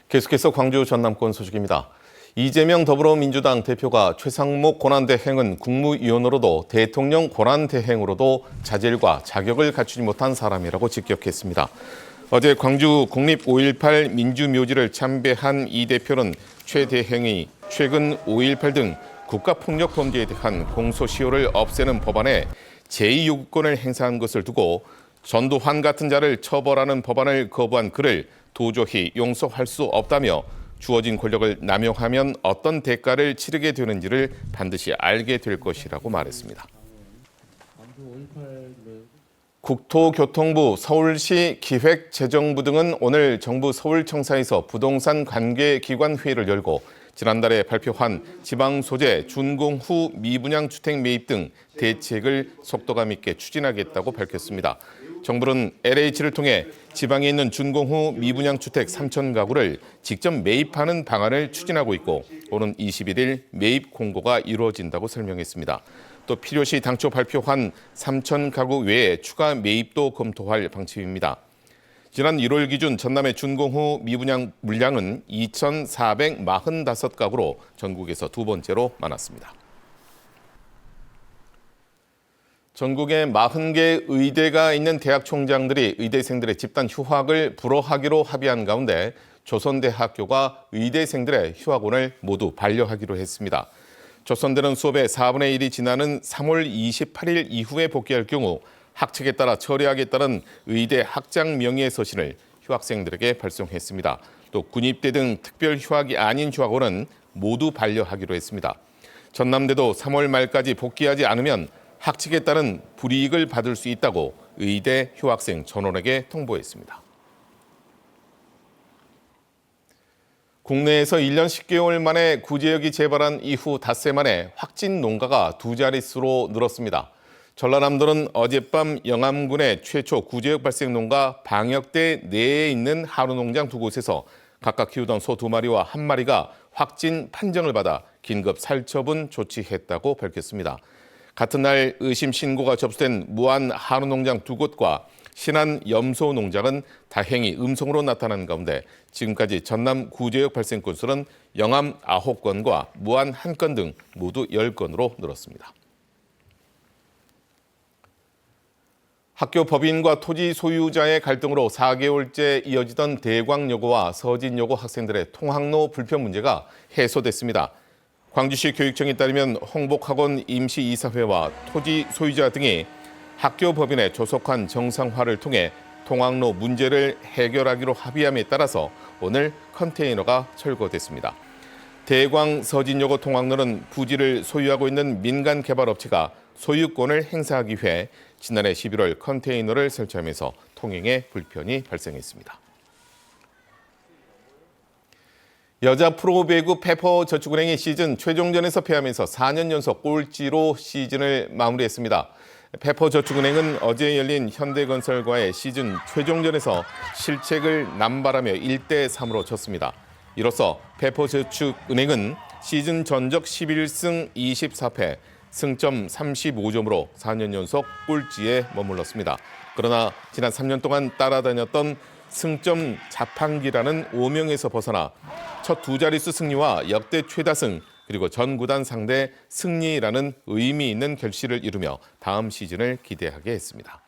계속해서 광주 전남권 소식입니다. 이재명 더불어민주당 대표가 최상목 권한대행은 국무위원으로도 대통령 권한대행으로도 자질과 자격을 갖추지 못한 사람이라고 직격했습니다. 어제 광주 국립 5.18 민주묘지를 참배한 이 대표는 최 대행이 최근 5.18 등 국가폭력 범죄에 대한 공소시효를 없애는 법안에 제2요구권을 행사한 것을 두고 전두환 같은 자를 처벌하는 법안을 거부한 그를 도저히 용서할 수 없다며 주어진 권력을 남용하면 어떤 대가를 치르게 되는지를 반드시 알게 될 것이라고 말했습니다. 국토교통부, 서울시 기획재정부 등은 오늘 정부 서울청사에서 부동산 관계기관 회의를 열고 지난달에 발표한 지방 소재 준공후 미분양 주택 매입 등 대책을 속도감 있게 추진하겠다고 밝혔습니다. 정부는 LH를 통해 지방에 있는 준공후 미분양 주택 3천 가구를 직접 매입하는 방안을 추진하고 있고 오는 21일 매입 공고가 이루어진다고 설명했습니다. 또 필요시 당초 발표한 3천 가구 외에 추가 매입도 검토할 방침입니다. 지난 1월 기준 전남의 준공후 미분양 물량은 2,445가구로 전국에서 두 번째로 많았습니다. 전국에 40개 의대가 있는 대학 총장들이 의대생들의 집단 휴학을 불허하기로 합의한 가운데 조선대학교가 의대생들의 휴학원을 모두 반려하기로 했습니다. 조선대는 수업의 4분의 1이 지나는 3월 28일 이후에 복귀할 경우 학칙에 따라 처리하겠다는 의대 학장 명의의 서신을 휴학생들에게 발송했습니다. 또 군입대 등 특별 휴학이 아닌 휴학원은 모두 반려하기로 했습니다. 전남대도 3월 말까지 복귀하지 않으면 학칙에 따른 불이익을 받을 수 있다고 의대 휴학생 전원에게 통보했습니다. 국내에서 1년 10개월 만에 구제역이 재발한 이후 닷새 만에 확진 농가가 두 자릿수로 늘었습니다. 전라남도는 어젯밤 영암군의 최초 구제역 발생 농가 방역대 내에 있는 한우농장 두 곳에서 각각 키우던 소 2마리와 1마리가 확진 판정을 받아 긴급 살처분 조치했다고 밝혔습니다. 같은 날 의심 신고가 접수된 무안 한우농장 두 곳과 신안 염소농장은 다행히 음성으로 나타난 가운데 지금까지 전남 구제역 발생 건수는 영암 9건과 무안 1건 등 모두 10건으로 늘었습니다. 학교 법인과 토지 소유자의 갈등으로 4개월째 이어지던 대광여고와 서진여고 학생들의 통학로 불편 문제가 해소됐습니다. 광주시 교육청에 따르면 홍복학원 임시이사회와 토지 소유자 등이 학교 법인에 조속한 정상화를 통해 통학로 문제를 해결하기로 합의함에 따라서 오늘 컨테이너가 철거됐습니다. 대광 서진여고 통학로는 부지를 소유하고 있는 민간 개발업체가 소유권을 행사하기 위해 지난해 11월 컨테이너를 설치하면서 통행에 불편이 발생했습니다. 여자 프로배구 페퍼저축은행이 시즌 최종전에서 패하면서 4년 연속 꼴찌로 시즌을 마무리했습니다. 페퍼저축은행은 어제 열린 현대건설과의 시즌 최종전에서 실책을 남발하며 1대3으로 졌습니다. 이로써 페퍼저축은행은 시즌 전적 11승 24패, 승점 35점으로 4년 연속 꼴찌에 머물렀습니다. 그러나 지난 3년 동안 따라다녔던 승점 자판기라는 오명에서 벗어나 첫 두 자릿수 승리와 역대 최다승 그리고 전 구단 상대 승리라는 의미 있는 결실을 이루며 다음 시즌을 기대하게 했습니다.